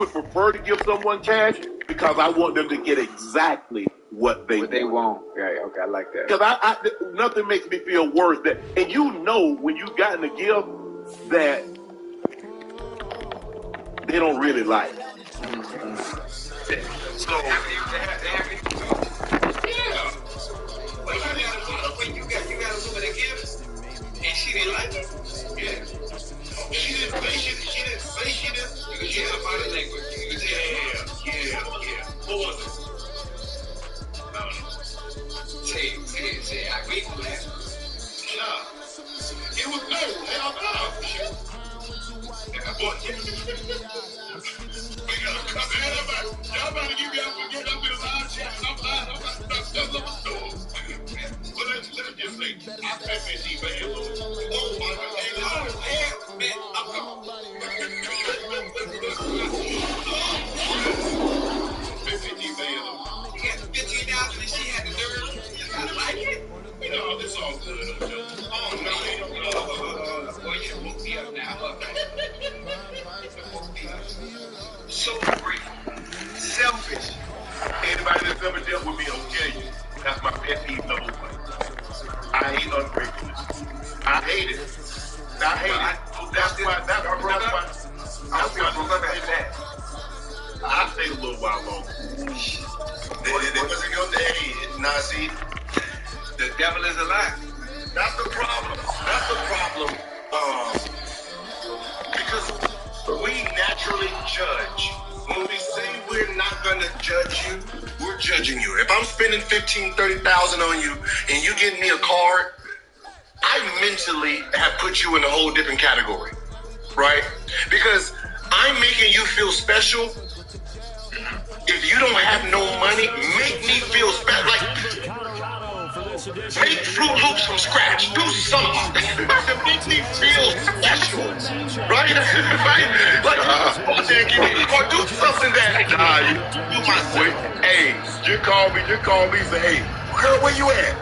would prefer to give someone cash because I want them to get exactly what they want. Right, okay, I like that. Because nothing makes me feel worse than, and you know when you've gotten a gift that they don't really like. So, when you got a woman a gift and she didn't like it? Yeah. She didn't say she didn't. You can tell her body language. You can tell, yeah. What was it? I don't know. Say, I gave you that. Nah. It was no. Hell no. Shit. We gotta come in. Y'all about to give me up again. I'm in a loud chat. I'm about to step up the door. But let me just say, I spent 15 bands on it. Oh my God. Hey, man, I'm gone. 15 bands on it. He had 15,000 and she had the nerve. You gotta like it. You know, it's all good. Oh, no. Boy, you woke me up now. So grateful. Selfish. Anybody that's ever dealt with me will tell you that's my pet peeve number one. I hate ungratefulness. I hate it. That's why I broke up after that. I stayed a little while longer. It wasn't your day. Now, see, the devil is a lie. That's the problem. Because we naturally judge. When we say we're not going to judge you, we're judging you. If I'm spending $15,000, $30,000 on you and you give me a card, I mentally have put you in a whole different category, right? Because I'm making you feel special. If you don't have no money, make me feel special. Like, make Fruit Loops from scratch. Do something to make me feel special, right? Like, or do something that you might say, hey, just call me, say, hey, girl, where you at?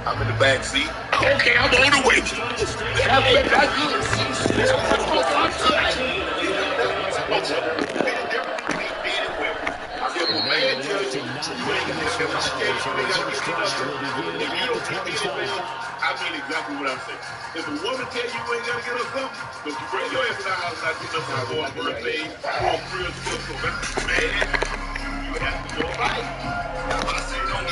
I'm in the back seat. Okay, I'm on the way. I mean exactly what I'm saying. If a woman tell you ain't gotta get her something, but you bring your ass to the house and I get up for a birthday, for a Christmas, man, you have to go right. I say don't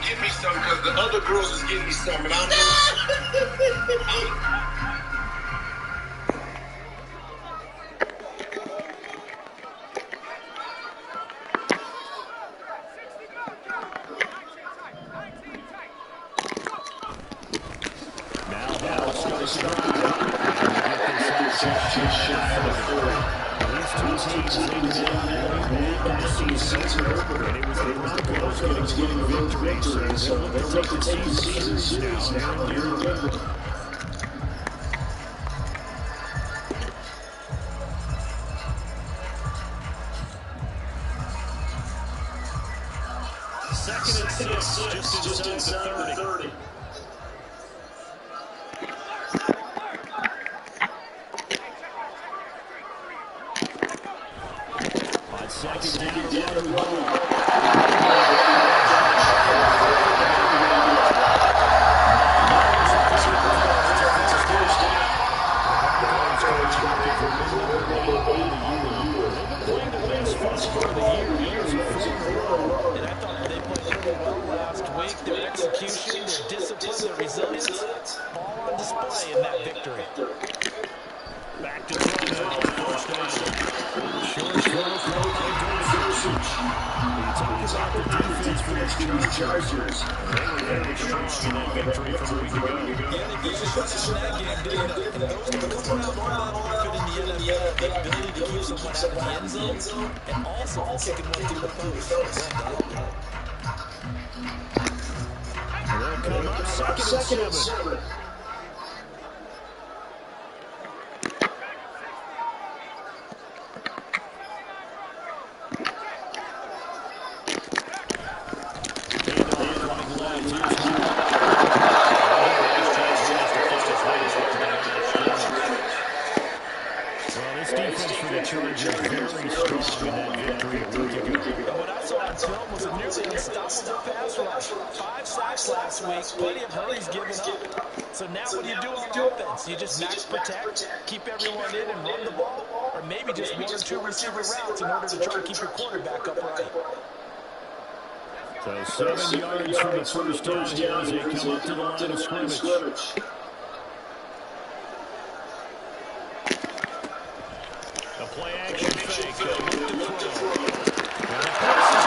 give me something, because the other girls is getting me something. I don't Second and 6, just inside the 30. On second down, their execution, their discipline, their resilience, all on display in that victory. Back to throw now. First down. Short throw from he talked about the defense for the Chargers. They were very strong in that victory from a week ago. Yeah, they beat the Chargers in that game, didn't they? And those are not record in the NFL. The ability to keep someone out of the end zone and also kicking one through the post. They'll come up second and 7. Well, this defense for the Chargers very strong in that that victory a week ago. And what I saw on film was a nearly unstoppable pass rush. 5 sacks last week, plenty of hurries given up. So now what do you do on offense? You just max protect, keep everyone in and run the ball, or maybe just 1 or 2 receiver routes in order to try to keep your quarterback upright. So 7 yards from the first down as they come up to the line of scrimmage. A play action fake. They look to throw. And the pass is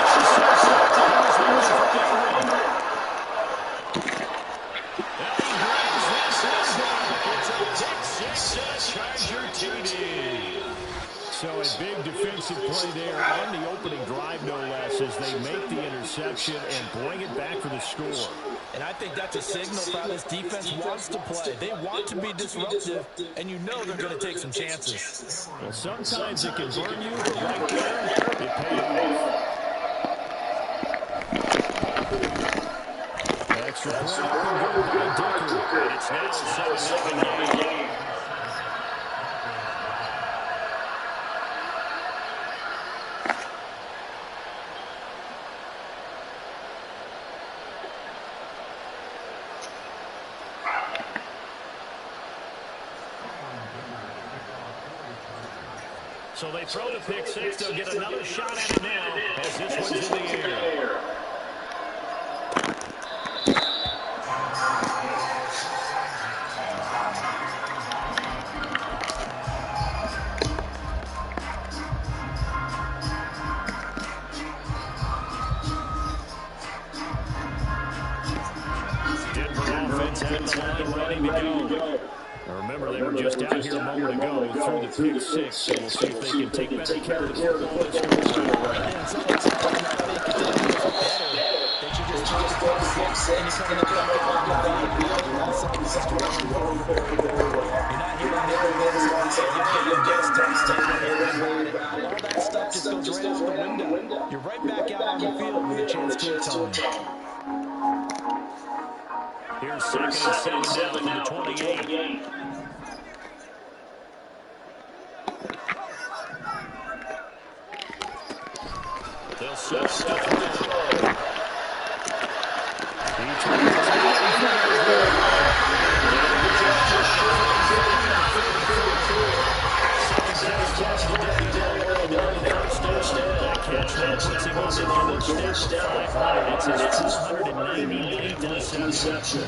so a big defensive play there on the opening drive, no less, as they make the interception and bring it back for the score. And I think that's a signal for how this defense wants to play. They want to be disruptive, and you know they're going to take some chances. Well, sometimes it can burn you, but right there, it paid off. Extra point up and good by Dicker. And it's now a 7-7 game. So they throw the pick six. They'll get another shot at it now as this one's in the air. Denver offense had the line ready to go. Now remember, they were just out here a moment ago through the pick six, so we'll see if they can take better care of the football this go around. And sometimes I think if they do better, they should just try to pick six and you come in the back out of the field. All of a sudden, this is going very well. You're not hearing this, you're just texting, all that stuff just goes right out the window. You're right back out on the field with a chance to atone. Here's second and 7 down from the 28. They'll set up the throw. He turns first down at 500. It's his 499th interception.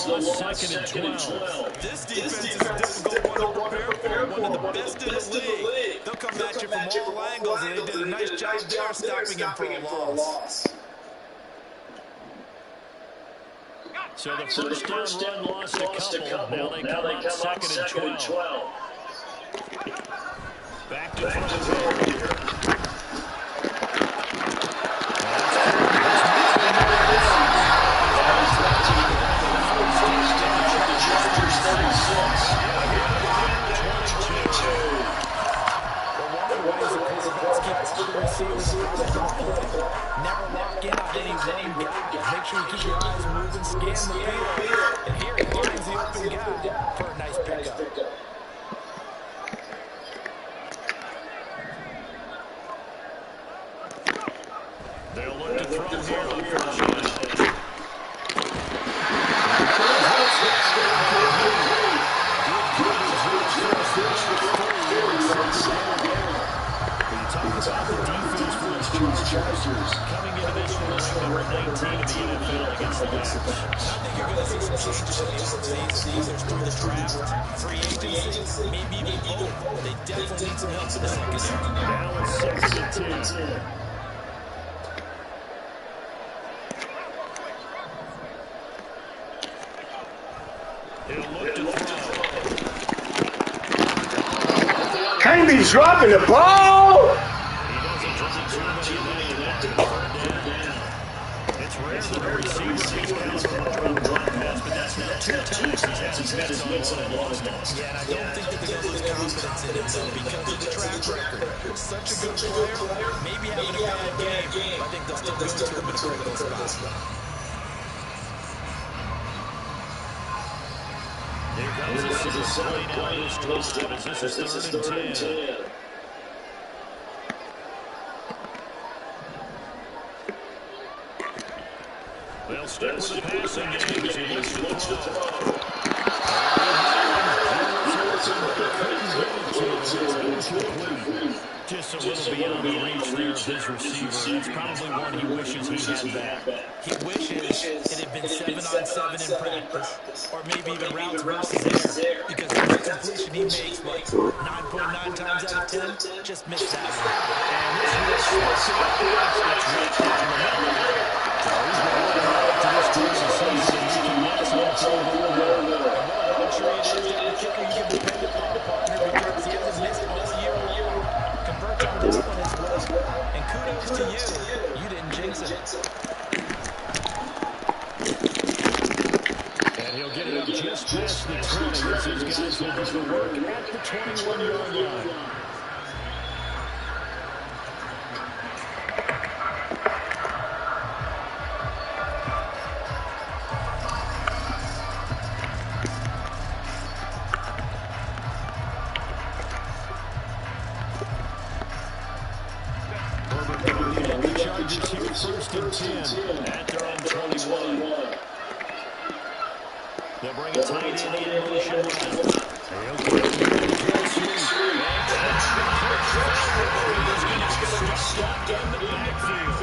Second and 12. This defense is a difficult one to prepare for. One of the best in the league. They'll come at you from all angles, and they did a nice job there stopping him for a loss. So the first down run lost a couple. Now they come up second and 12. Back to throw. Never lock in on any one guy. Make sure you keep your eyes moving, scan the field, and here he finds the open guy for a nice pickup. They'll look to throw here on first down. Chargers coming into this one number 19 of the NFL against the Bears. I think you're going to see some changes either through the draft, free agency, maybe even both. They definitely need some help in the secondary. Now it's second and 10. He'll look to throw. Can't be dropping the ball. It's rare that a receiver gets counted his mitts on and lost it. Yeah, and I don't think that they're going to lose confidence in him, though, because of the track record. Such a good player, maybe having a bad game, but I think they'll still go to him in a critical spot. Here comes the play now this drive as this is 3rd and 10. They'll stick with the passing game as he looks to throw. Just a little beyond the reach there of his receiver. That's probably one he wishes he had back. He wishes it had been 7-on-7 in practice, or maybe even routes versus air, because every completion he makes, like 9.9 times out of 10, just missed that one. And this is and kudos to you. You didn't jinx it. And he'll get it up just past the 20 as his guys will do the work at the 21-yard line. First and 10 at their own 21. They'll bring a tight end in motion left. He'll get it. He's going to get stuck in the backfield.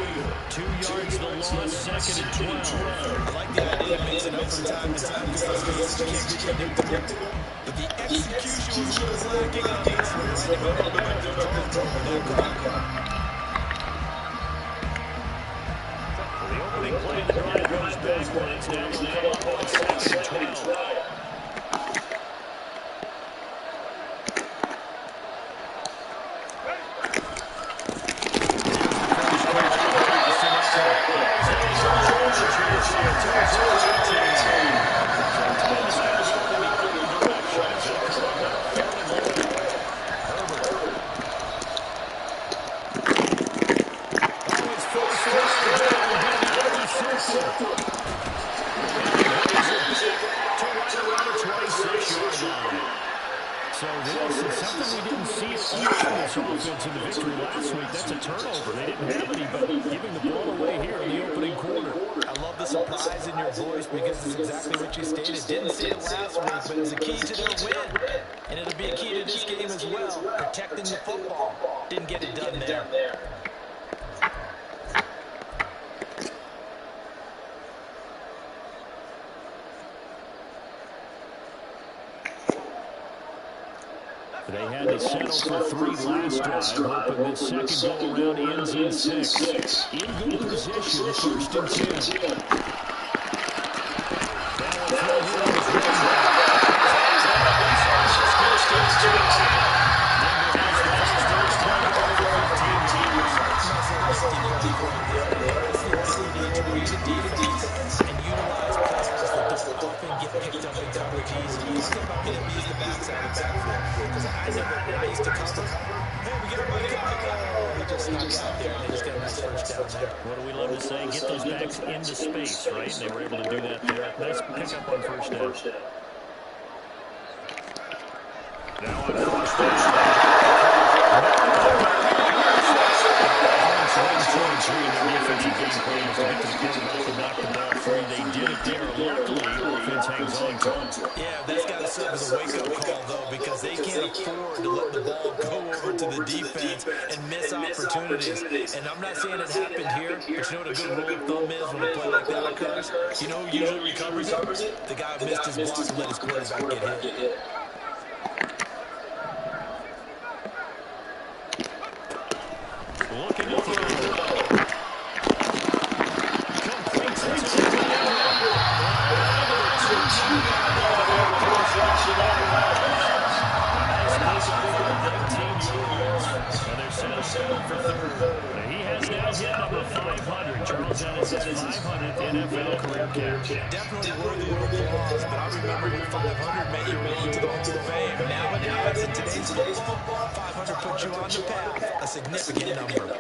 2 yards the loss, 2nd and 12. I like the idea of mixing up from time to time because those guys can't be predictable. But the execution was a little lacking on this one. Right? They went back to the call. Opening play of the drive goes backwards. Now they'll come up on 2nd and 12. So this is something we didn't see from this offense in the victory last week. That's a turnover. They didn't have anybody giving the ball away here in the opening quarter. I love the surprise in your voice because it's exactly what you stated. Didn't see it last week, but it's a key to their win. And it'll be a key to this game as well, protecting the football. Didn't get it done there. They had to settle for 3 last drive, hoping this second go-around ends in 6. In good position, 1st and 10. What do we love to say? Get those backs into space, right? They were able to do that there. Nice pickup on 1st down. Now on 1st down. Defensive game plan was to get to the quarterback and knock the ball free. They did it there. Luckily, offense hangs on to it. Yeah, that's got to serve as a wake-up call, though, because they can't afford to let the ball go over to the defense and miss opportunities. And I'm not saying it happened here, but you know what a good rule of thumb is when a play like that occurs? You know who usually recovers it? The guy who missed his block and let his quarterback get hit. Looking to throw. definitely worthy of applause, but I remember when 500 meant you were going to the Hall of Fame. Nowadays, in today's football, 500 puts you on the path, a significant number.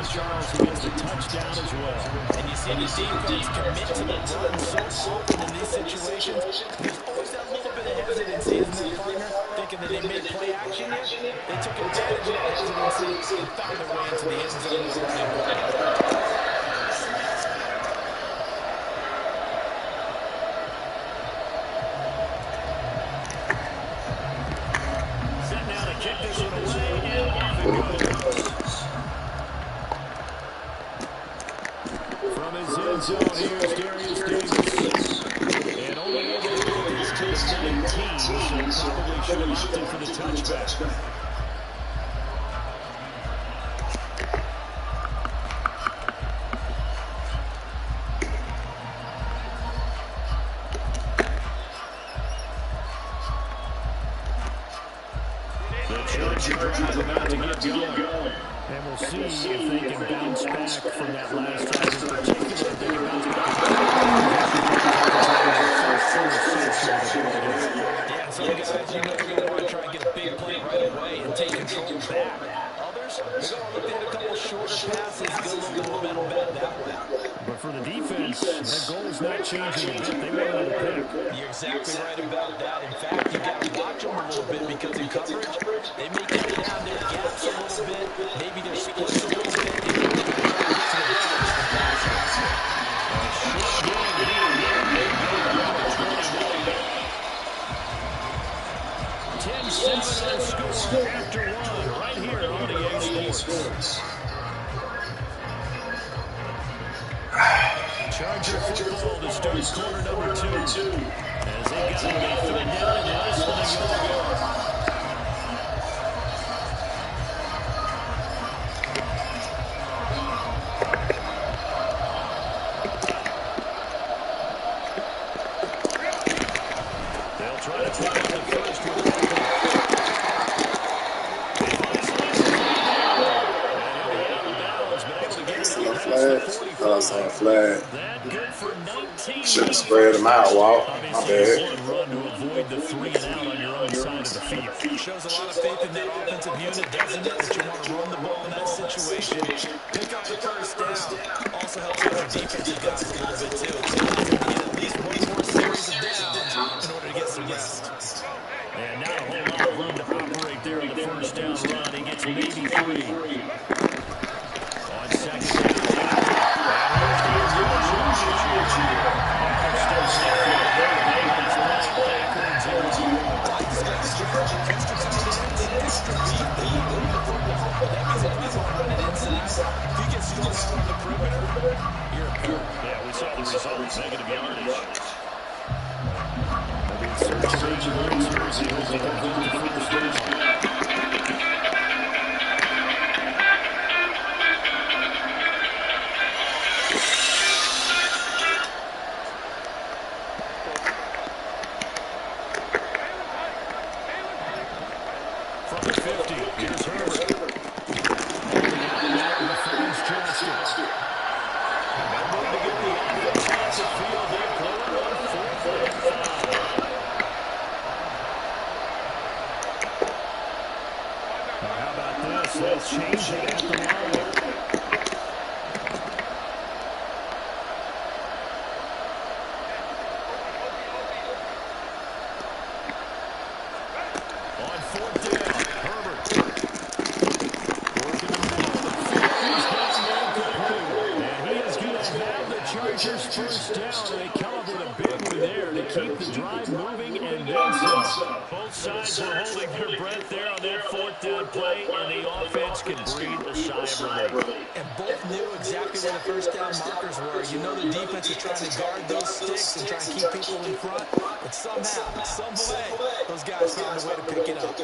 Charles, who gets the touchdown as well. And you see the defense commit to the run so often in these situations. There's always that little bit of hesitancy, isn't there, partner? Thinking that they may play action yet. They took advantage of that hesitancy and found their way into the end zone with a running play. Set now to kick this one away, and off it goes. From his end zone, here's Darius Davis. And only able to get this to the 19, so probably should have opted for the touchback. About to get going. And we'll see if they can bounce back from that last drive in particular. If they can bounce back. Yeah, some guys, you know, they're going to want to try and get a big play right away and take control back. Others, they're going to look at a couple shorter passes, get a little momentum back that way. But for the defense, their goal is not changing a bit. They want another pick. You're exactly right about that. In fact, you got to watch them a little bit because in coverage, they may cut down their gaps a little bit. Maybe their splits a little bit. And they're going to try to get to the edge and pass it. 10-7 score after one right here on EA Sports. Charger football to start quarter number 2. As they got a third down and less than a yard. They'll try to pick up the first one. Flag. Should have spread them out, Walt. My bad. Run to avoid the 3 and out on your own side of the field. Shows a lot of faith in that offensive unit, doesn't it? That you want to run the ball in that situation. Pick up the first down. Also helps out the defensive guys a little bit too. Get at least one more series of downs in order to get some rest. And not a whole lot of room to operate there on the first down run. He gets maybe 3. On second down. Yeah, we saw the results. Negative yardage. From the 50, here's Herbert. How about this? Let's change it at the line. On 4th down, Herbert. Working the middle of the field. He's got incomplete. And he is going to have the Chargers first down. They come up with a big one there to keep the drive moving and then some. Both sides were holding their breath there on that 4th down play, and the offense can breathe a sigh of relief. And both knew exactly where the first down markers were. You know the defense is trying to guard those sticks and try and keep people in front. But somehow, some way, those guys found a way to pick it up.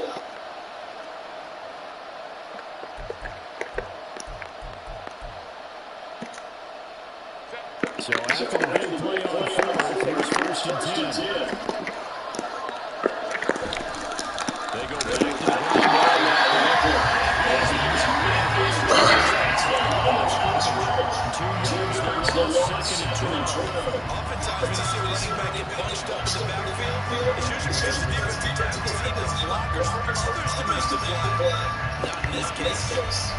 So after the big play on fourth, here's 1st and 10. They go back to the ground ball. Two yards there on the 2nd and 12. Oftentimes when you see a running back get bunched up in the backfield, it's usually because the defensive tackles, even as blockers for others to make the play. Not in this case.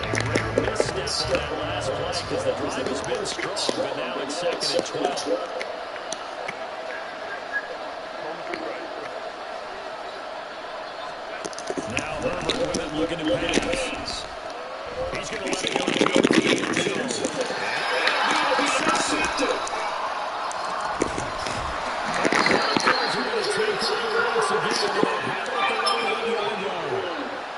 A rare misstep on that last play because the drive has been strong, but now it's 2nd and 12. Now Herbert with it, looking to pass. He's going to let it go deep to the end zone. Broncos are going to take over once again.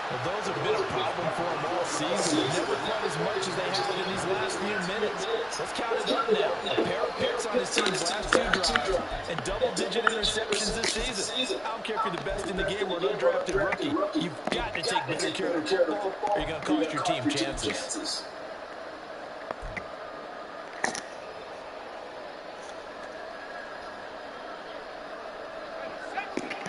Well, those have been a problem for them all season. Never quite as much as they have in these last few minutes. Let's count it up now. A pair of picks on his team's last 2 drives and double-digit interceptions this season. I don't care if you're the best in the game or an undrafted rookie. You've got to take better care of the football or you're going to cost your team chances.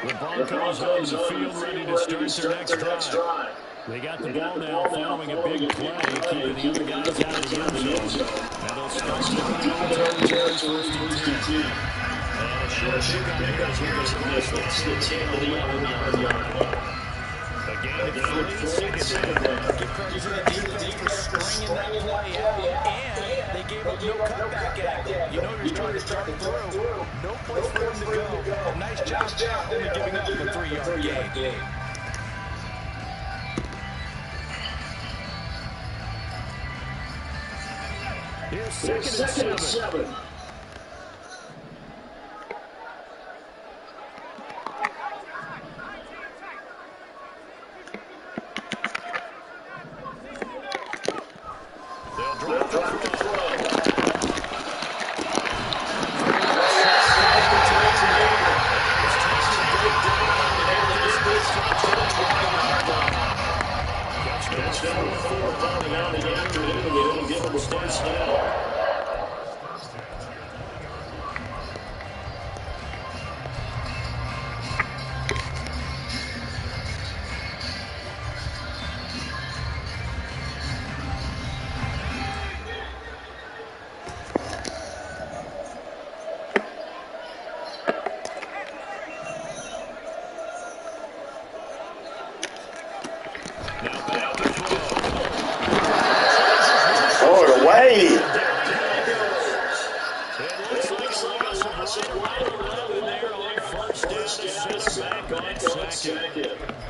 The Broncos on the field ready to start their next drive. They got the ball now following a big play, keeping the other guys out of the end zone. Now they'll start with the own territory, 1st and 10. And a short kick on here as we go across the 10 to the 11-yard line. Again, it's 3rd down. Give credit to the defense for stringing that play out, and they gave up no cutback angle. You know you're trying to start through. No place for him to go. A nice job, only giving up a 3-yard gain. Here's 2nd and 7. They'll drop the throw.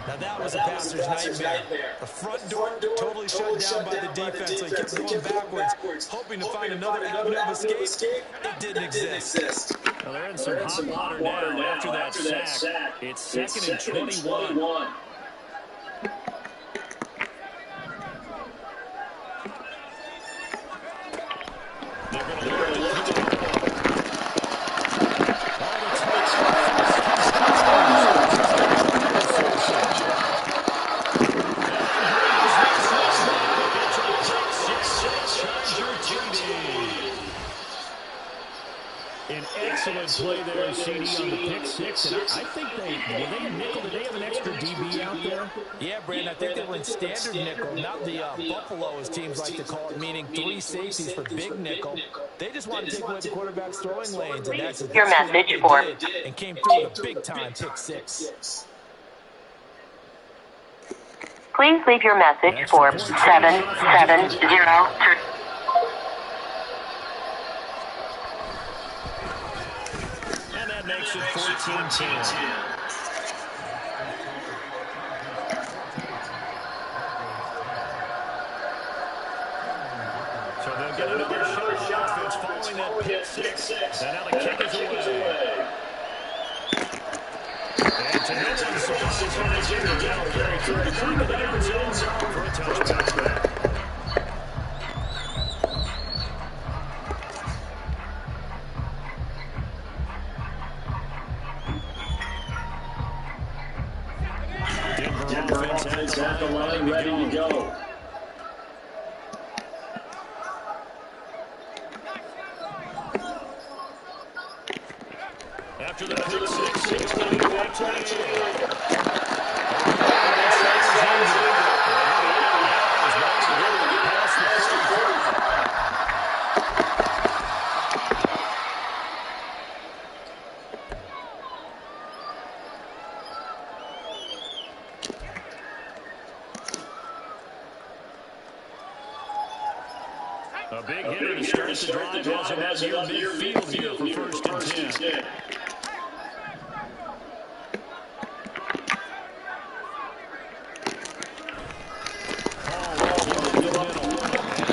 Now that was a passer's nightmare. The front door totally shut down by the defense, so he kept going backwards, hoping to find another avenue of escape. It didn't exist. Well, they're in some hot water now after that sack. It's 2nd and 21. They're going to learn to throw. An excellent play there, CD, on the pick six. And I think they nickel. Did they have an extra DB out there? Yeah, Brandon, I think they went standard nickel, not the Buffalo, as teams like to call it, meaning 3 safeties for big nickel. They just want to take away the quarterback's throwing lanes, and that's your message for and came through with a big-time pick six. Please leave your message for 770. And that makes it 14-10. So they'll get another shot offense following that pick six. And now the kick is away. And to no one's surprise, when they get the down carry through the back of the end zone for a touchback. Denver offense at the line, ready to go. A big hitter to start the drive has him out near midfield here for first and 10.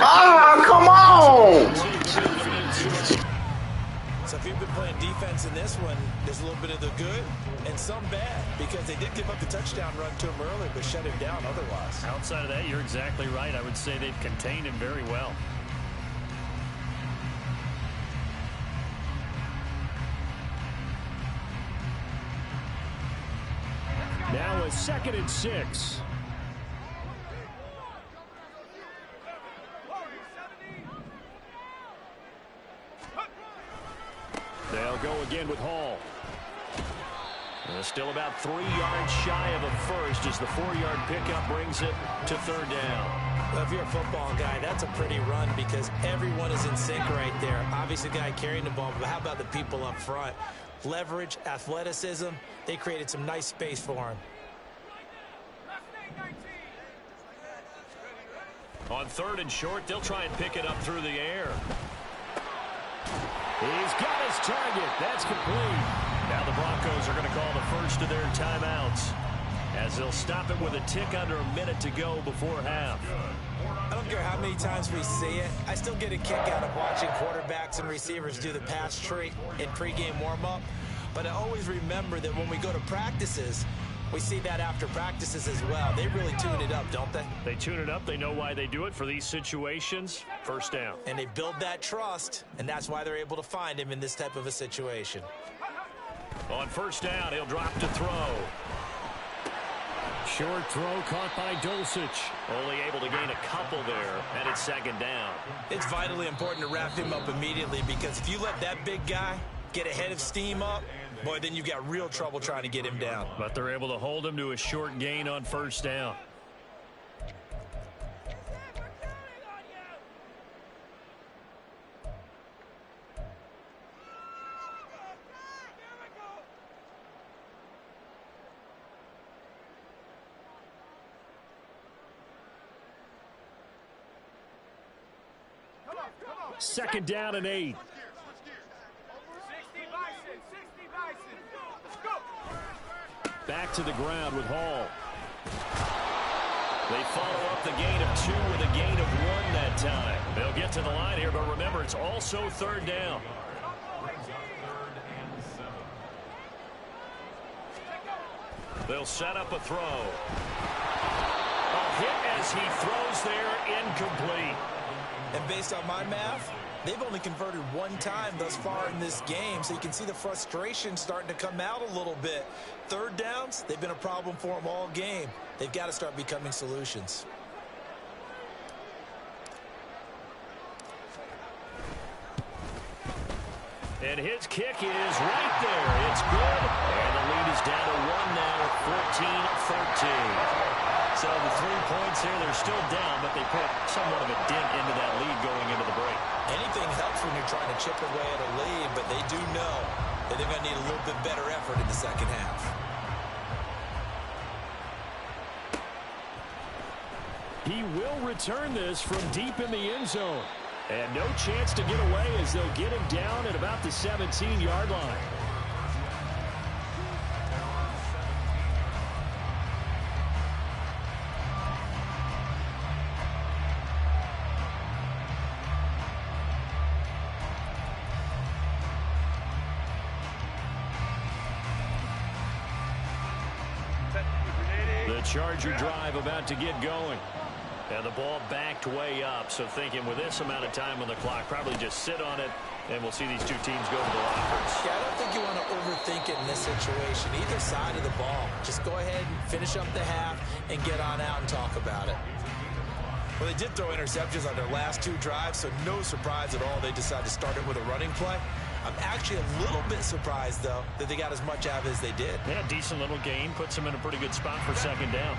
Ah, come on! So if you've been playing defense in this one, there's a little bit of the good and some bad, because they did give up the touchdown run to him earlier, but shut him down otherwise. Outside of that, you're exactly right. I would say they've contained him very well. Now a 2nd and 6. They'll go again with Hall. Still about 3 yards shy of a first as the 4-yard pickup brings it to 3rd down. Well, if you're a football guy, that's a pretty run because everyone is in sync right there. Obviously, the guy carrying the ball, but how about the people up front? Leverage, athleticism, they created some nice space for him. On 3rd and short, they'll try and pick it up through the air. He's got his target. That's complete. Now the Broncos are going to call the first of their timeouts as they'll stop it with a tick under a minute to go before half. I don't care how many times we see it. I still get a kick out of watching quarterbacks and receivers do the pass tree in pregame warm-up. But I always remember that when we go to practices, we see that after practices as well. They really tune it up, don't they? They tune it up. They know why they do it for these situations. First down. And they build that trust, and that's why they're able to find him in this type of a situation. On 1st down, he'll drop to throw. Short throw caught by Dulcich. Only able to gain a couple there, and it's 2nd down. It's vitally important to wrap him up immediately because if you let that big guy get ahead of steam up, boy, then you've got real trouble trying to get him down. But they're able to hold him to a short gain on 1st down. Second down and 8. Back to the ground with Hall. They follow up the gain of 2 with a gain of 1 that time. They'll get to the line here, but remember, it's also 3rd down. They'll set up a throw. A hit as he throws there, incomplete. And based on my math, they've only converted 1 time thus far in this game, so you can see the frustration starting to come out a little bit. 3rd downs, they've been a problem for them all game. They've got to start becoming solutions. And his kick is right there. It's good. And the lead is down to 1 now, 14-13. So the 3 points here, they're still down, but they put somewhat of a dent into that lead going into the break. Anything helps when you're trying to chip away at a lead, but they do know that they're going to need a little bit better effort in the 2nd half. He will return this from deep in the end zone. And no chance to get away as they'll get him down at about the 17-yard line. The Charger drive about to get going. And the ball backed way up, so thinking with this amount of time on the clock, probably just sit on it, and we'll see these 2 teams go to the lockers. Yeah, I don't think you want to overthink it in this situation. Either side of the ball. Just go ahead and finish up the half and get on out and talk about it. Well, they did throw interceptions on their last 2 drives, so no surprise at all they decided to start it with a running play. I'm actually a little bit surprised, though, that they got as much out of it as they did. Yeah, decent little gain. Puts them in a pretty good spot for second down.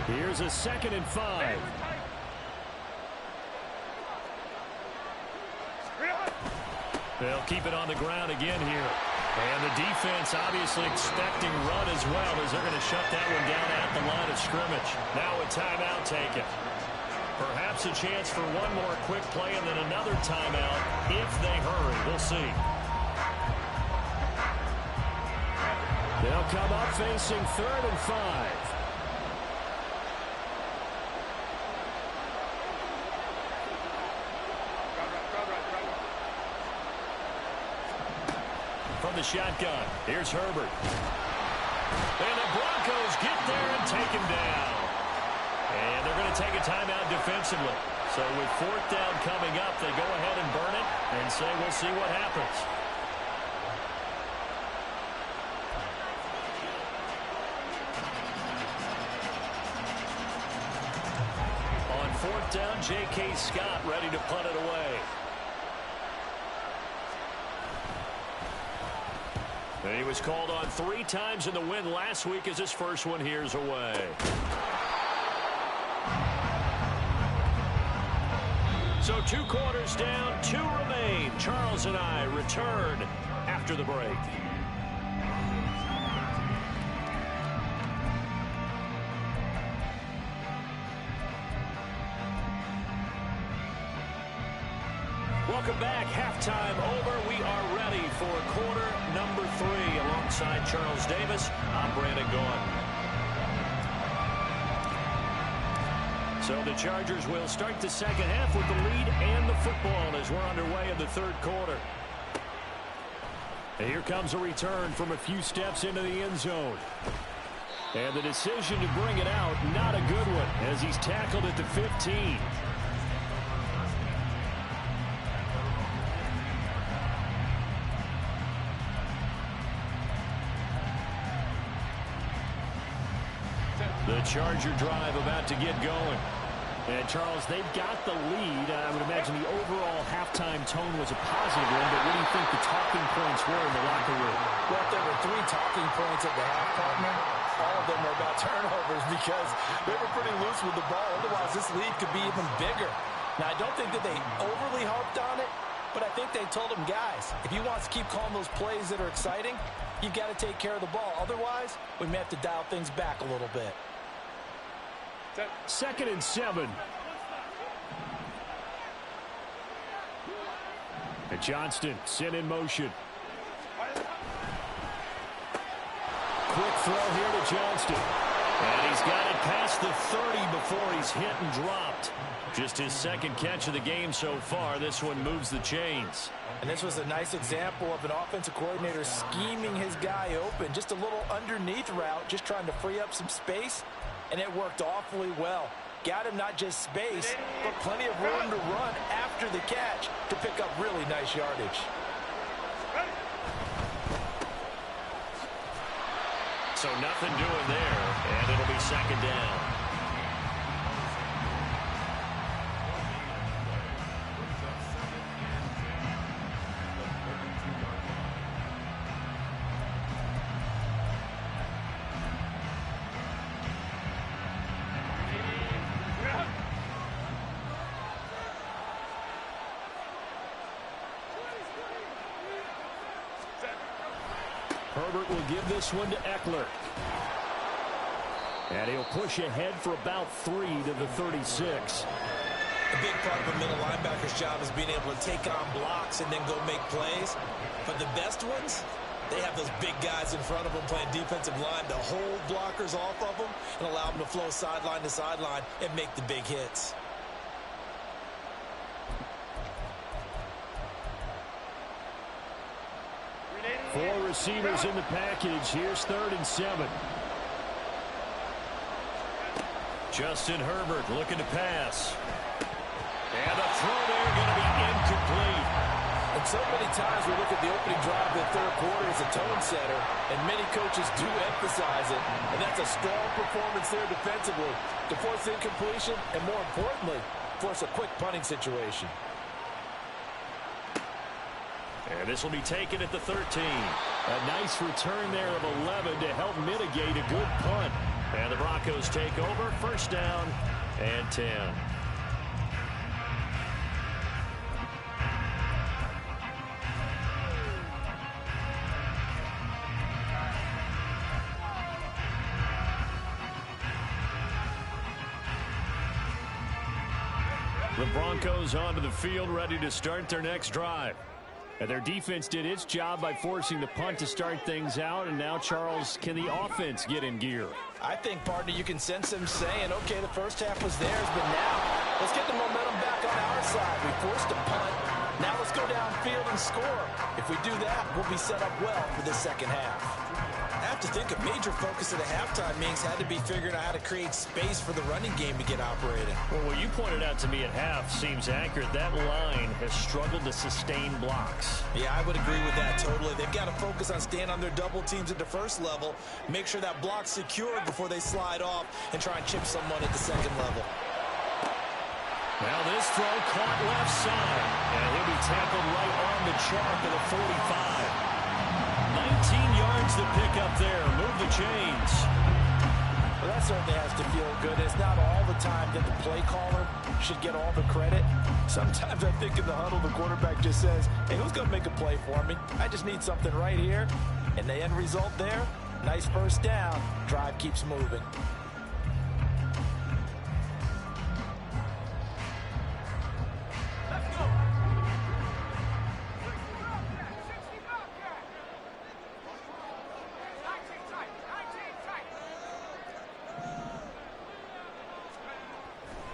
Here's a 2nd and 5. They'll keep it on the ground again here. And the defense obviously expecting run as well, as they're going to shut that one down at the line of scrimmage. Now a timeout taken. Perhaps a chance for one more quick play and then another timeout if they hurry. We'll see. They'll come up facing 3rd and 5. From the shotgun, here's Herbert. And the Broncos get there and take him down. And they're going to take a timeout defensively. So with 4th down coming up, they go ahead and burn it and say we'll see what happens. On 4th down, J.K. Scott ready to punt it away. And he was called on 3 times in the win last week as his first one here's away. So 2 quarters down, 2 remain. Charles and I return after the break. Welcome back. Halftime over. We are ready for quarter number 3. Alongside Charles Davis, I'm Brandon Gaughan. So the Chargers will start the second half with the lead and the football as we're underway in the 3rd quarter. And here comes a return from a few steps into the end zone. And the decision to bring it out, not a good one, as he's tackled at the 15. The Charger drive about to get going. And, Charles, they've got the lead. I would imagine the overall halftime tone was a positive one, but what do you think the talking points were in the locker room? Well, there were 3 talking points at the half, partner. All of them were about turnovers because they were pretty loose with the ball. Otherwise, this lead could be even bigger. Now, I don't think that they overly harped on it, but I think they told them, guys, if you want to keep calling those plays that are exciting, you've got to take care of the ball. Otherwise, we may have to dial things back a little bit. 2nd and 7. And Johnston sent in motion. Quick throw here to Johnston. And he's got it past the 30 before he's hit and dropped. Just his 2nd catch of the game so far. This one moves the chains. And this was a nice example of an offensive coordinator scheming his guy open. Just a little underneath route, just trying to free up some space. And it worked awfully well. Got him not just space, but plenty of room to run after the catch to pick up really nice yardage. So nothing doing there, and it'll be 2nd down. Herbert will give this one to Eckler. And he'll push ahead for about 3 to the 36. A big part of a middle linebacker's job is being able to take on blocks and then go make plays. But the best ones, they have those big guys in front of them playing defensive line to hold blockers off of them and allow them to flow sideline to sideline and make the big hits. Four receivers in the package. Here's 3rd and 7. Justin Herbert looking to pass. And the throw there going to be incomplete. And so many times we look at the opening drive of the 3rd quarter as a tone setter, and many coaches do emphasize it. And that's a strong performance there defensively to force incompletion and, more importantly, force a quick punting situation. And this will be taken at the 13. A nice return there of 11 to help mitigate a good punt. And the Broncos take over, first down and 10. The Broncos onto the field, ready to start their next drive. And their defense did its job by forcing the punt to start things out. And now, Charles, can the offense get in gear? I think, partner, you can sense them saying, okay, the first half was theirs, but now let's get the momentum back on our side. We forced a punt. Now let's go downfield and score. If we do that, we'll be set up well for the second half. I have to think a major focus of the halftime meetings had to be figuring out how to create space for the running game to get operating. Well, what you pointed out to me at half seems accurate. That line has struggled to sustain blocks. Yeah, I would agree with that totally. They've got to focus on staying on their double teams at the first level, make sure that block's secured before they slide off and try and chip someone at the second level. Now this throw caught left side, and he'll be tackled right on the chalk of the 45. 19 yards to pick up there. Move the chains. Well, that certainly has to feel good. It's not all the time that the play caller should get all the credit. Sometimes I think in the huddle, the quarterback just says, hey, who's going to make a play for me? I just need something right here. And the end result there, nice first down. Drive keeps moving.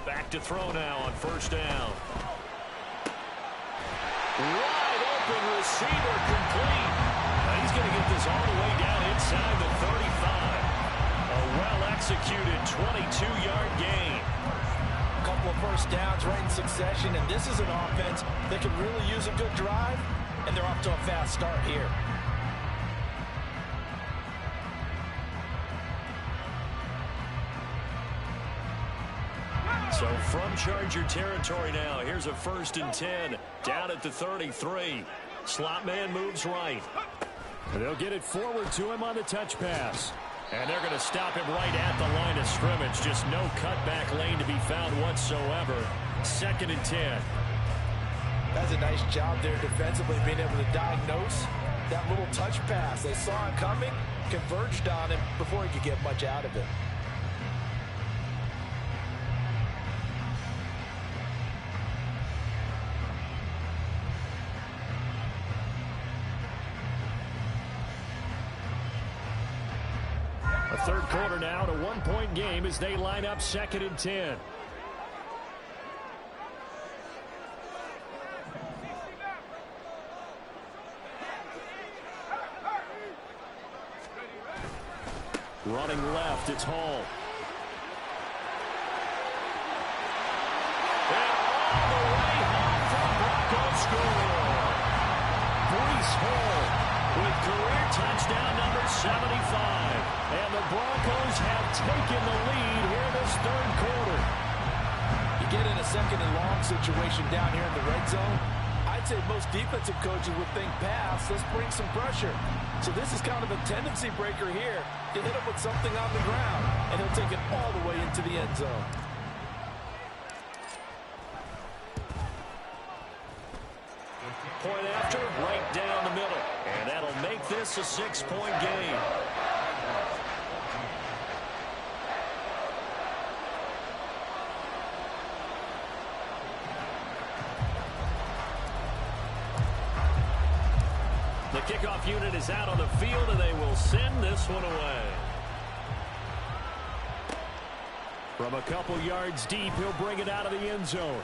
Back to throw now on first down. Wide open receiver complete. He's going to get this all the way down inside the 35. A well-executed 22-yard gain. A couple of first downs right in succession, and this is an offense that can really use a good drive, and they're off to a fast start here. So from Charger territory now, here's a 1st and 10 down at the 33. Slot man moves right. They'll get it forward to him on the touch pass. And they're going to stop him right at the line of scrimmage. Just no cutback lane to be found whatsoever. 2nd and 10. That's a nice job there defensively, being able to diagnose that little touch pass. They saw it coming, converged on him before he could get much out of it. A third quarter now, to 1-point game as they line up 2nd and 10. Running left, it's Hall. And all the way home for the Broncos score. Breece Hall with career touchdown number 75. And the Broncos have taken the lead here this third quarter. You get in a 2nd and long situation down here in the red zone. I'd say most defensive coaches would think pass, let's bring some pressure. So this is kind of a tendency breaker here to hit him with something on the ground, and he'll take it all the way into the end zone. Point after, right down the middle. And that'll make this a 6-point game. The kickoff unit is out on the field, and they will send this one away. From a couple yards deep, he'll bring it out of the end zone.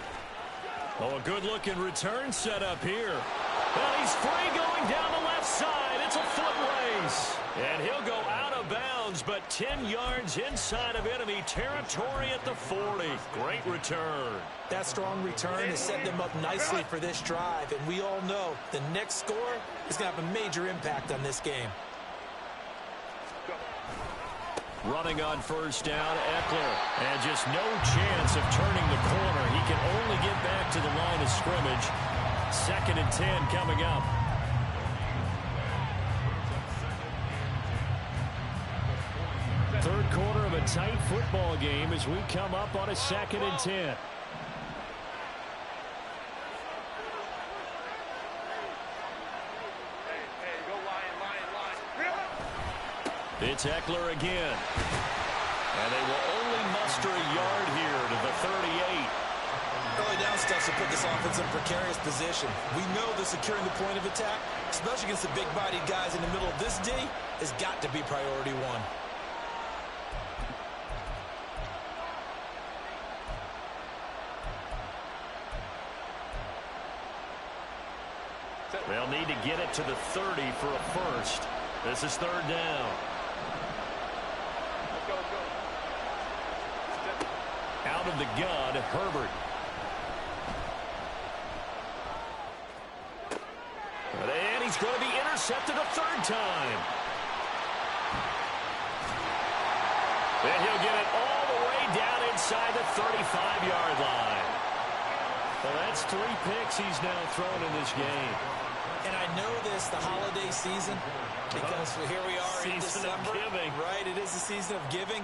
Oh, a good-looking return set up here. And he's free going down the left side. It's a foot race. And he'll go out of bounds, but 10 yards inside of enemy territory at the 40. Great return. That strong return has set them up nicely for this drive, and we all know the next score is going to have a major impact on this game. Running on first down, Eckler. And just no chance of turning the corner. He can only get back to the line of scrimmage. 2nd and 10 coming up. tight football game as we come up on a 2nd and 10. It's Eckler again. And they will only muster a yard here to the 38. Early down steps will put this offense in a precarious position. We know that securing the point of attack, especially against the big-bodied guys in the middle of this D, has got to be priority one. They'll need to get it to the 30 for a first. This is 3rd down. Out of the gun, Herbert. And he's going to be intercepted a 3rd time. And he'll get it all the way down inside the 35-yard line. Well, that's 3 picks he's now thrown in this game. And I know this, the holiday season, because here we are in December. Right, it is the season of giving.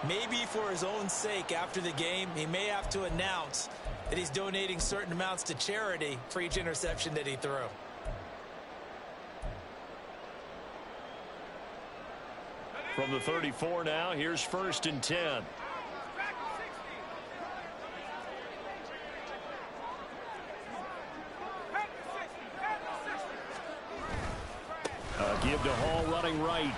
Maybe for his own sake, after the game, he may have to announce that he's donating certain amounts to charity for each interception that he threw. From the 34 now, here's 1st and 10. Give to Hall running right.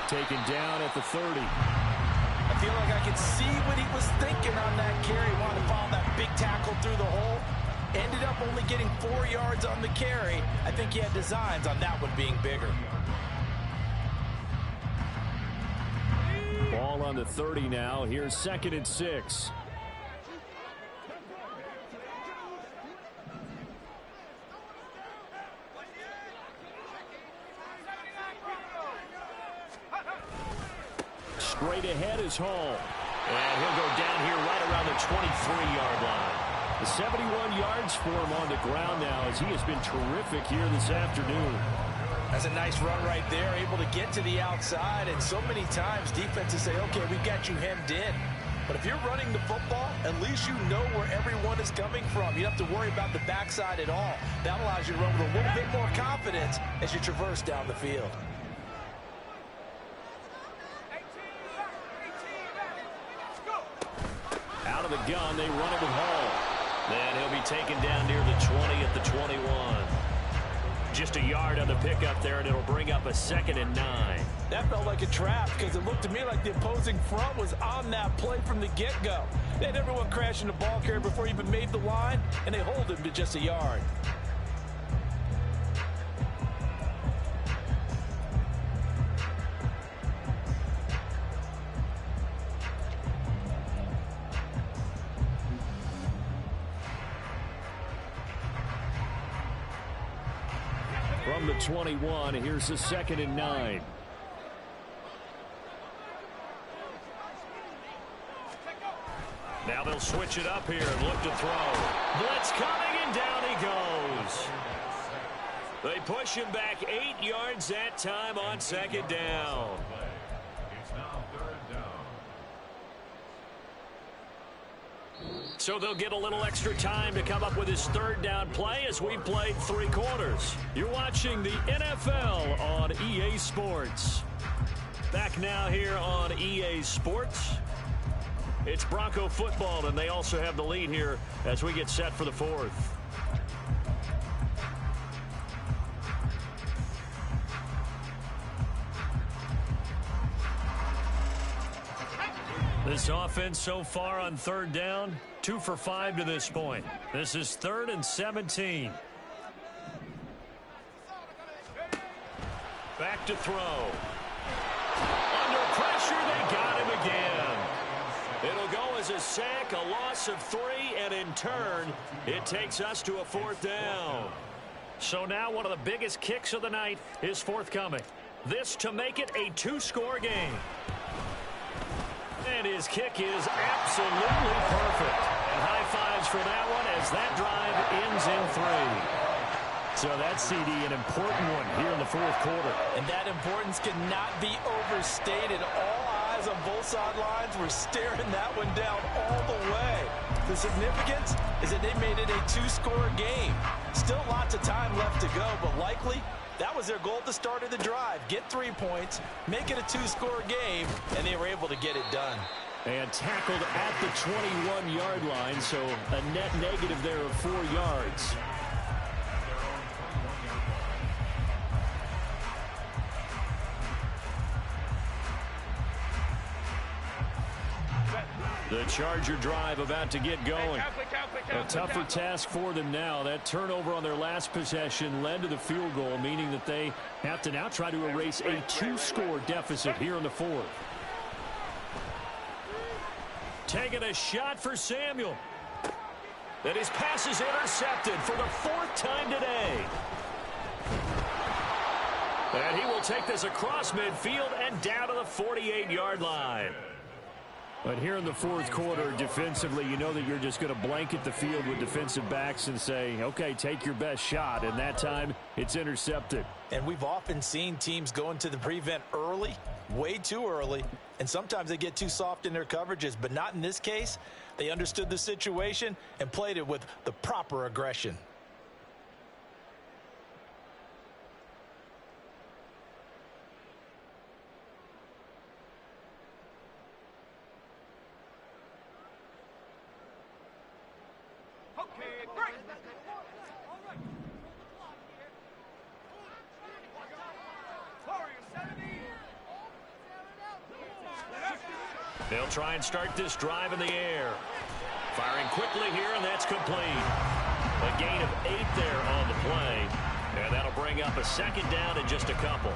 Taken down at the 30. I feel like I can see what he was thinking on that carry. Wanted to follow that big tackle through the hole. Ended up only getting 4 yards on the carry. I think he had designs on that one being bigger. Ball on the 30 now. Here's 2nd and 6. Straight ahead is Hall. And he'll go down here right around the 23-yard line. The 71 yards for him on the ground now as he has been terrific here this afternoon. That's a nice run right there, able to get to the outside. And so many times defenses say, okay, we've got you hemmed in. But if you're running the football, at least you know where everyone is coming from. You don't have to worry about the backside at all. That allows you to run with a little bit more confidence as you traverse down the field. Out of the gun, they run it with Hall. Then he'll be taken down near the 20 at the 21. Just a yard on the pickup there, and it'll bring up a 2nd and 9. That felt like a trap because it looked to me like the opposing front was on that play from the get-go. They had everyone crashing the ball carrier before he even made the line, and they hold him to just a yard. From the 21, here's the 2nd and 9. Now they'll switch it up here and look to throw. Blitz coming, and down he goes. They push him back 8 yards that time on 2nd down. So they'll get a little extra time to come up with his 3rd down play as we played 3 quarters. You're watching the NFL on EA Sports. Back now here on EA Sports. It's Bronco football, and they also have the lead here as we get set for the 4th. This offense so far on 3rd down, 2 for 5 to this point. This is 3rd and 17. Back to throw. Under pressure, they got him again. It'll go as a sack, a loss of 3, and in turn, it takes us to a 4th down. So now one of the biggest kicks of the night is forthcoming. This to make it a 2-score game. And his kick is absolutely perfect. And high fives for that one as that drive ends in 3. So that's, CD, an important one here in the 4th quarter. And that importance cannot be overstated. All eyes guys on both sidelines were staring that one down all the way. The significance is that they made it a 2-score game. Still lots of time left to go, but likely that was their goal at the start of the drive. Get 3 points, make it a 2-score game, and they were able to get it done. And tackled at the 21-yard line, so a net negative there of 4 yards. The Charger drive about to get going. A tougher task for them now. That turnover on their last possession led to the field goal, meaning that they have to now try to erase a 2-score deficit here in the 4th. Taking a shot for Samuel. And his pass is intercepted for the 4th time today. And he will take this across midfield and down to the 48-yard line. But here in the 4th quarter, defensively, you know that you're just going to blanket the field with defensive backs and say, okay, take your best shot. And that time, it's intercepted. And we've often seen teams go into the prevent early, way too early, and sometimes they get too soft in their coverages. But not in this case. They understood the situation and played it with the proper aggression. They'll try and start this drive in the air. Firing quickly here, and that's complete. A gain of 8 there on the play. And that'll bring up a 2nd down and just a couple.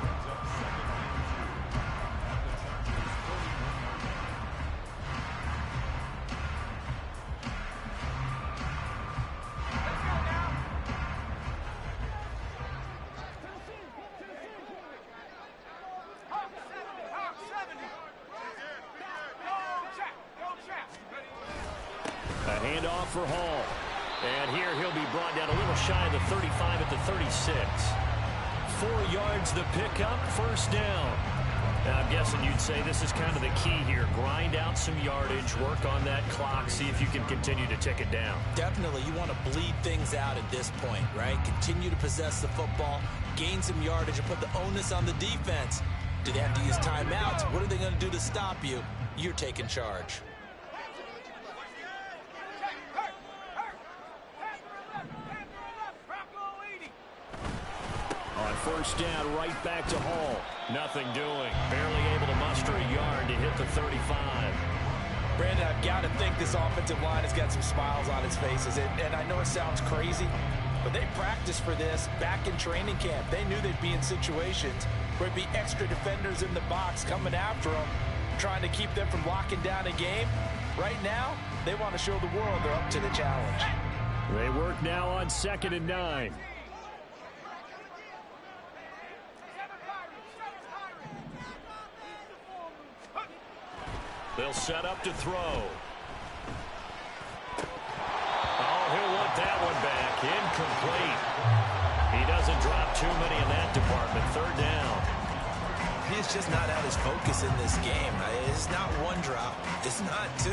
Handoff for Hall. And here he'll be brought down a little shy of the 35 at the 36. 4 yards the pickup, 1st down. Now, I'm guessing you'd say this is kind of the key here. Grind out some yardage, work on that clock, see if you can continue to tick it down. Definitely, you want to bleed things out at this point, right? Continue to possess the football, gain some yardage, and put the onus on the defense. Do they have to use timeouts? What are they going to do to stop you? You're taking charge. On 1st down, right back to Hall. Nothing doing. Barely able to muster a yard to hit the 35. Brandon, I've got to think this offensive line has got some smiles on its faces. And I know it sounds crazy, but they practiced for this back in training camp. They knew they'd be in situations where it'd be extra defenders in the box coming after them, trying to keep them from locking down a game. Right now, they want to show the world they're up to the challenge. They work now on 2nd and 9. They'll set up to throw. Oh, he'll want that one back. Incomplete. He doesn't drop too many in that department. 3rd down. He's just not at his focus in this game. It's not 1 drop. It's not 2.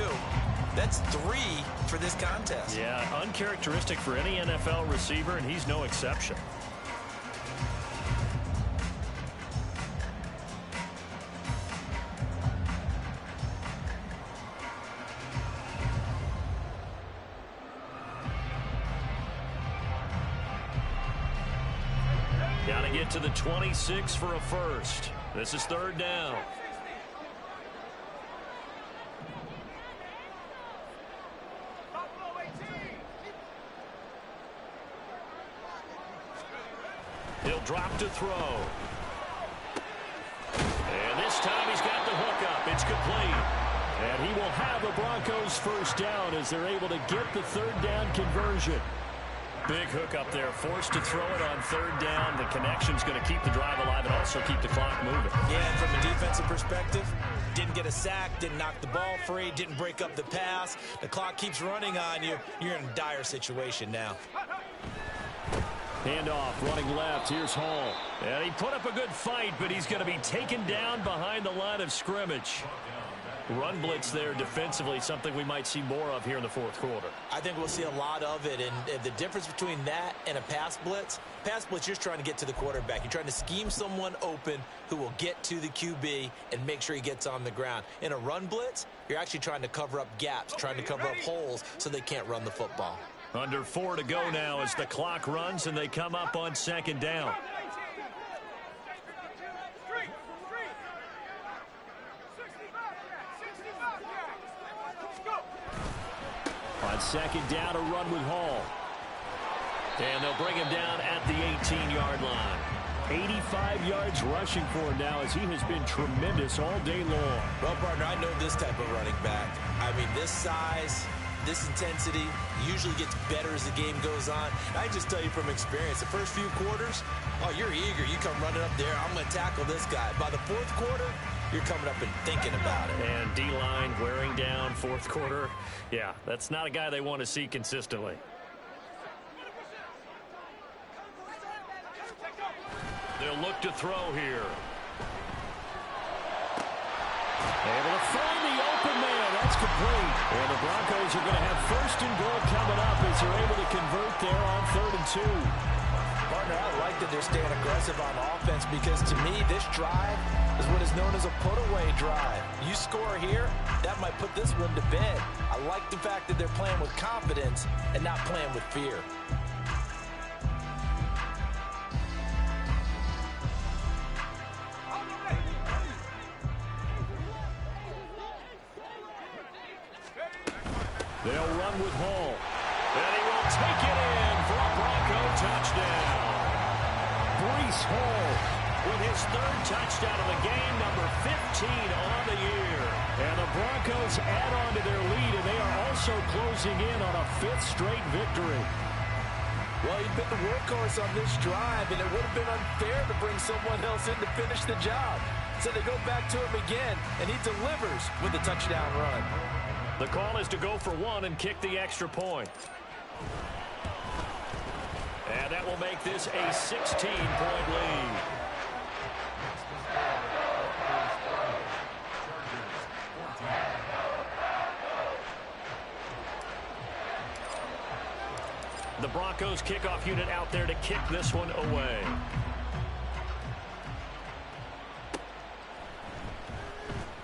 That's 3 for this contest. Yeah, uncharacteristic for any NFL receiver, and he's no exception. Got to get to the 26 for a 1st. This is 3rd down. He'll drop to throw. And this time he's got the hook up. It's complete. And he will have the Broncos 1st down as they're able to get the 3rd down conversion. Big hook up there, forced to throw it on 3rd down. The connection's going to keep the drive alive and also keep the clock moving. Yeah, and from a defensive perspective, didn't get a sack, didn't knock the ball free, didn't break up the pass. The clock keeps running on you. You're in a dire situation now. Handoff, running left. Here's Hall. And he put up a good fight, but he's going to be taken down behind the line of scrimmage. Run blitz there defensively, something we might see more of here in the fourth quarter. I think we'll see a lot of it, and the difference between that and a pass blitz, you're trying to get to the quarterback. You're trying to scheme someone open who will get to the QB and make sure he gets on the ground. In a run blitz, you're actually trying to cover up gaps, trying to cover up holes so they can't run the football. Under 4 to go now as the clock runs and they come up on second down. On second down, a run with Hall. And they'll bring him down at the 18-yard line. 85 yards rushing for him now as he has been tremendous all day long. Well, partner, I know this type of running back. I mean, this size, this intensity usually gets better as the game goes on. I just tell you from experience, the first few quarters, oh, you're eager. You come running up there, I'm going to tackle this guy. By the fourth quarter, you're coming up and thinking about it. And D-line wearing down fourth quarter. Yeah, that's not a guy they want to see consistently. They'll look to throw here. Able to find the open man. That's complete. And the Broncos are going to have first and goal coming up as they're able to convert there on 3rd and 2. Partner, I like that they're staying aggressive on offense because to me, this drive is what is known as a put-away drive. You score here, that might put this one to bed. I like the fact that they're playing with confidence and not playing with fear. They'll run with Hall. And he will take it in for a Bronco touchdown. Breece Hall with his 3rd touchdown of the game, number 15 on the year. And the Broncos add on to their lead, and they are also closing in on a 5th straight victory. Well, he'd been the workhorse on this drive, and it would have been unfair to bring someone else in to finish the job. So they go back to him again, and he delivers with a touchdown run. The call is to go for 1 and kick the extra point. And that will make this a 16-point lead. The Broncos kickoff unit out there to kick this one away.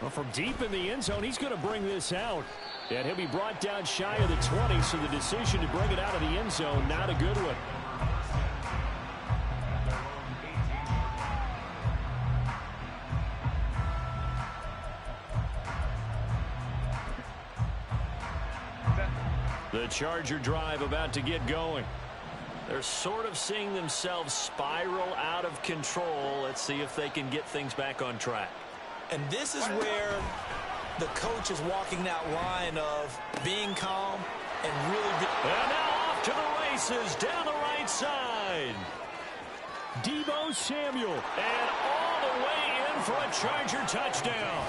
Well, from deep in the end zone, he's going to bring this out. And he'll be brought down shy of the 20, so the decision to bring it out of the end zone, not a good one. The Charger drive about to get going. They're sort of seeing themselves spiral out of control. Let's see if they can get things back on track. And this is where the coach is walking that line of being calm and really And now off to the races down the right side. Deebo Samuel. And all the way in for a Charger touchdown.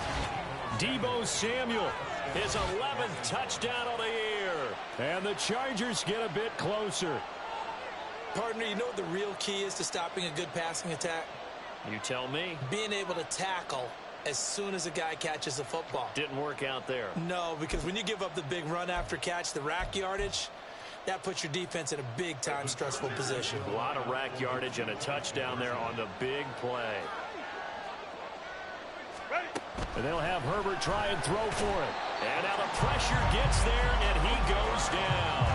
Deebo Samuel, his 11th touchdown of the year. And the Chargers get a bit closer. Partner, you know what the real key is to stopping a good passing attack? You tell me. Being able to tackle as soon as a guy catches the football. Didn't work out there. No, because when you give up the big run after catch, the rack yardage, that puts your defense in a big-time stressful position. A lot of rack yardage and a touchdown there on the big play. And they'll have Herbert try and throw for it. And now the pressure gets there, and he goes down.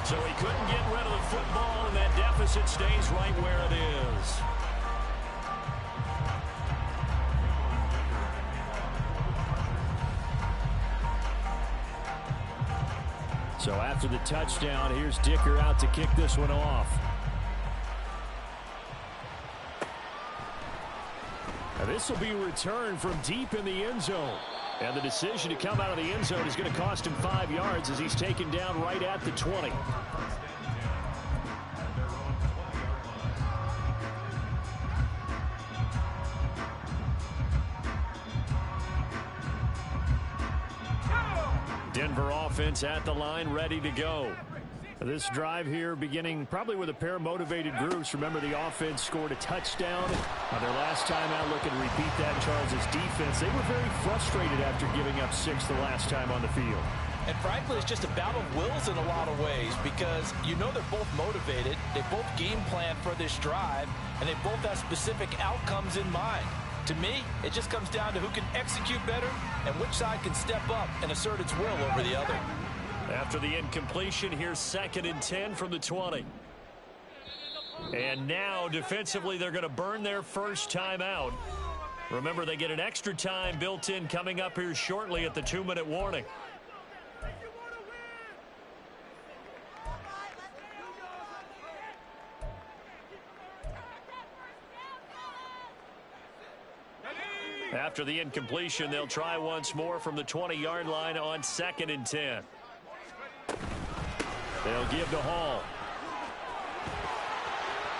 So he couldn't get rid of the football, and that deficit stays right where it is. So after the touchdown, here's Dicker out to kick this one off. And this will be returned from deep in the end zone. And the decision to come out of the end zone is going to cost him 5 yards as he's taken down right at the 20. Denver offense at the line, ready to go. This drive here beginning probably with a pair of motivated groups. Remember, the offense scored a touchdown on their last time out. Looking to repeat that in Charles' defense. They were very frustrated after giving up 6 the last time on the field. And frankly, it's just a battle of wills in a lot of ways because you know they're both motivated. They both game plan for this drive, and they both have specific outcomes in mind. To me, it just comes down to who can execute better and which side can step up and assert its will over the other. After the incompletion, here's 2nd and 10 from the 20. And now, defensively, they're going to burn their first time out. Remember, they get an extra time built in coming up here shortly at the 2-minute warning. After the incompletion, they'll try once more from the 20-yard line on 2nd and 10. They'll give to Hall.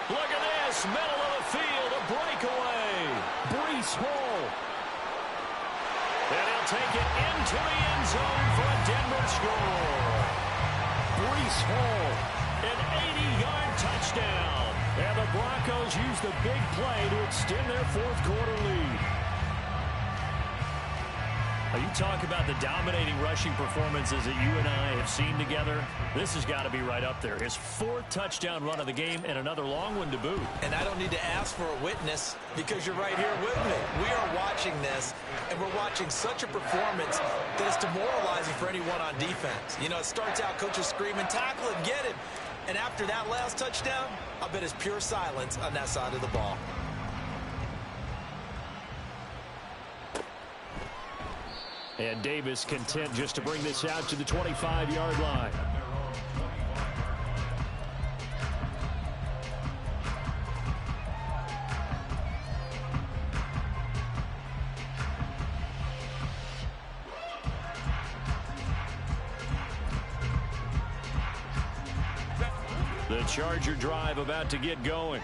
Look at this, middle of the field, a breakaway. Breece Hall. And he'll take it into the end zone for a Denver score. Breece Hall, an 80-yard touchdown. And the Broncos use the big play to extend their fourth-quarter lead. You talk about the dominating rushing performances that you and I have seen together. This has got to be right up there. His 4th touchdown run of the game and another long one to boot. And I don't need to ask for a witness because you're right here with me. We are watching this, and we're watching such a performance that is demoralizing for anyone on defense. You know, it starts out coaches screaming, tackle him, get him. And after that last touchdown, I bet it's pure silence on that side of the ball. And Davis content just to bring this out to the 25-yard line. The Charger drive about to get going.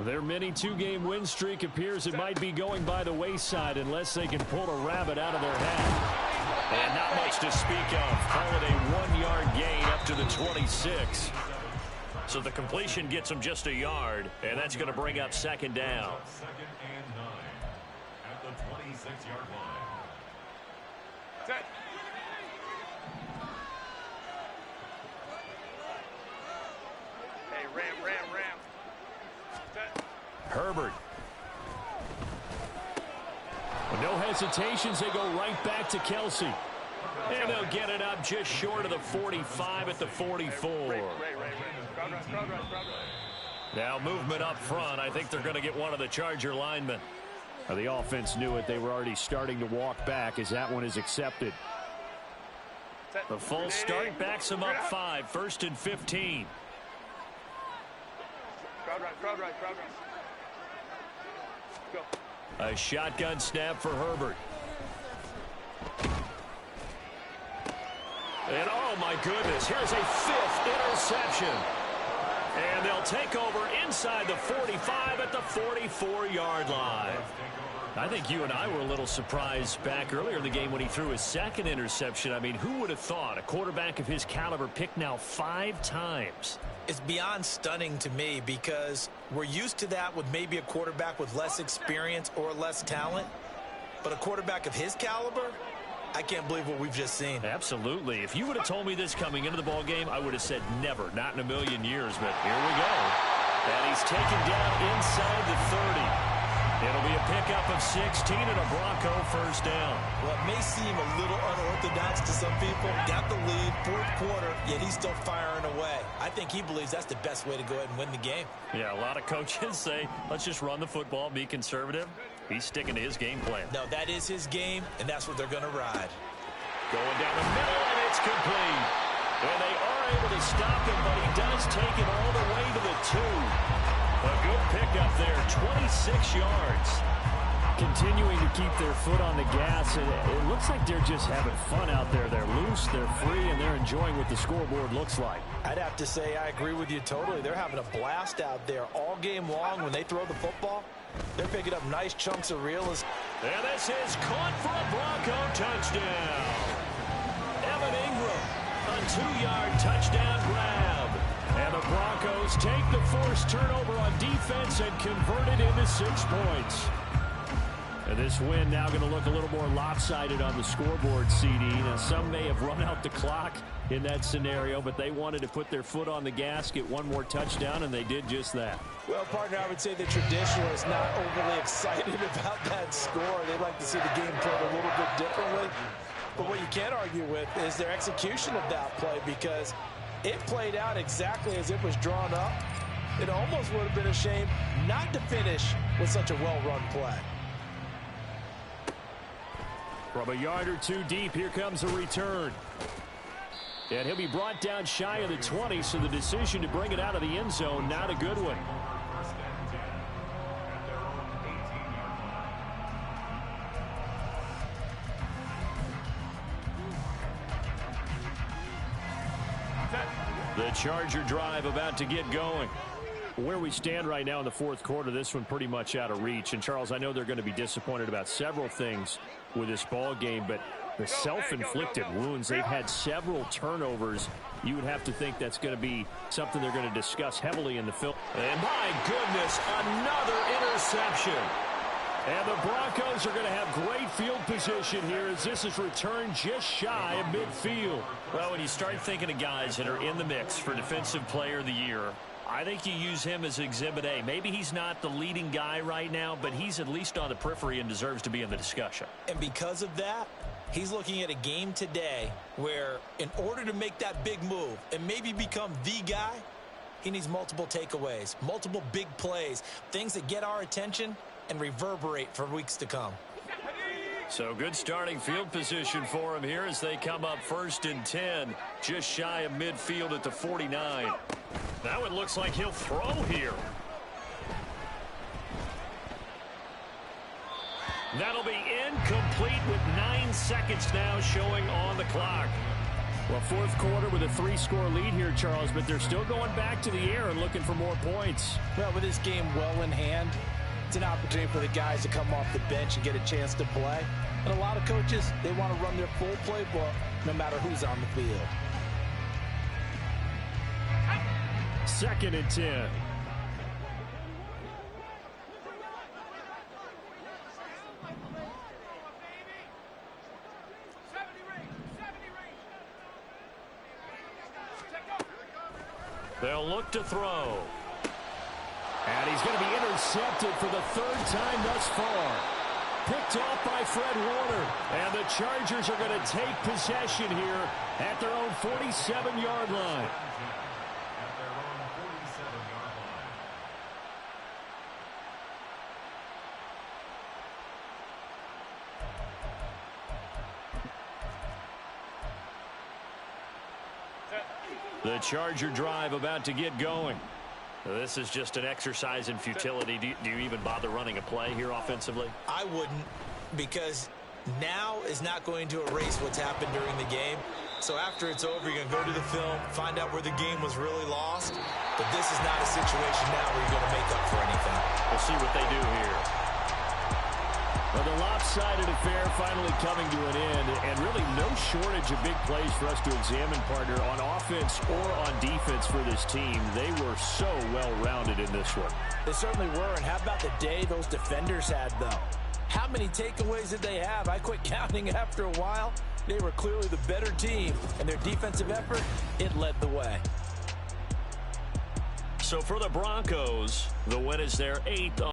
Their mini 2-game win streak appears it might be going by the wayside unless they can pull a rabbit out of their hat. And not much to speak of. Call it a 1-yard gain up to the 26. So the completion gets them just a yard, and that's going to bring up 2nd down. 2nd and 9 at the 26-yard line. Set. Hey, ram. Herbert. With no hesitations, they go right back to Kelsey. And they'll get it up just short of the 45 at the 44. Now movement up front. I think they're going to get one of the Charger linemen. The offense knew it. They were already starting to walk back as that one is accepted. The false start backs them up 5. 1st and 15. Crowd right. Go. A shotgun snap for Herbert. And oh my goodness, here's a 5th interception. And they'll take over inside the 45 at the 44-yard line. I think you and I were a little surprised back earlier in the game when he threw his 2nd interception. I mean, who would have thought a quarterback of his caliber picked now 5 times? It's beyond stunning to me because we're used to that with maybe a quarterback with less experience or less talent. But a quarterback of his caliber, I can't believe what we've just seen. Absolutely. If you would have told me this coming into the ball game, I would have said never, not in a million years. But here we go. And he's taken down inside the 30. It'll be a pickup of 16 and a Bronco first down. Well, it may seem a little unorthodox to some people. Got the lead, 4th quarter, yet he's still firing away. I think he believes that's the best way to go ahead and win the game. Yeah, a lot of coaches say, let's just run the football, be conservative. He's sticking to his game plan. No, that is his game, and that's what they're going to ride. Going down the middle, and it's complete. And they are able to stop him, but he does take it all the way to the 2. A good pickup there, 26 yards. Continuing to keep their foot on the gas, and it looks like they're just having fun out there. They're loose, they're free, and they're enjoying what the scoreboard looks like. I'd have to say I agree with you totally. They're having a blast out there all game long when they throw the football. They're picking up nice chunks of real estate. And this is caught for a Bronco touchdown. Evan Ingram, a 2-yard touchdown grab. And the Broncos take the forced turnover on defense and convert it into 6 points. And this win now going to look a little more lopsided on the scoreboard, CD. Now, some may have run out the clock in that scenario, but they wanted to put their foot on the gas, get one more touchdown, and they did just that. Well, partner, I would say the traditionalists not overly excited about that score. They'd like to see the game played a little bit differently. But what you can't argue with is their execution of that play, because it played out exactly as it was drawn up. It almost would have been a shame not to finish with such a well-run play. From a yard or two deep, here comes a return. And he'll be brought down shy of the 20, so the decision to bring it out of the end zone, not a good one. The Charger drive about to get going. Where we stand right now in the fourth quarter, this one pretty much out of reach. And, Charles, I know they're going to be disappointed about several things with this ball game, but the self-inflicted wounds, they've had several turnovers. You would have to think that's going to be something they're going to discuss heavily in the film. And, my goodness, another interception. And the Broncos are going to have great field position here as this is returned just shy of midfield. Well, when you start thinking of guys that are in the mix for Defensive Player of the Year, I think you use him as Exhibit A. Maybe he's not the leading guy right now, but he's at least on the periphery and deserves to be in the discussion. And because of that, he's looking at a game today where in order to make that big move and maybe become the guy, he needs multiple takeaways, multiple big plays, things that get our attention and reverberate for weeks to come. So good starting field position for him here as they come up 1st and 10, just shy of midfield at the 49. Now it looks like he'll throw here. That'll be incomplete with 9 seconds now showing on the clock. Well, fourth quarter with a 3-score lead here, Charles, but they're still going back to the air and looking for more points. Well, with this game well in hand, it's an opportunity for the guys to come off the bench and get a chance to play. And a lot of coaches, they want to run their full playbook no matter who's on the field. 2nd and 10. They'll look to throw. And he's going to be intercepted for the 3rd time thus far. Picked off by Fred Warner. And the Chargers are going to take possession here at their own 47-yard line. The Charger drive about to get going. This is just an exercise in futility. Do you even bother running a play here offensively? I wouldn't, because now is not going to erase what's happened during the game. So after it's over, you're going to go to the film, find out where the game was really lost. But this is not a situation now where you're going to make up for anything. We'll see what they do here. Well, the lopsided affair finally coming to an end, and really no shortage of big plays for us to examine, partner, on offense or on defense for this team. They were so well-rounded in this one. They certainly were, and how about the day those defenders had, though? How many takeaways did they have? I quit counting after a while. They were clearly the better team, and their defensive effort, it led the way. So for the Broncos, the win is their 8th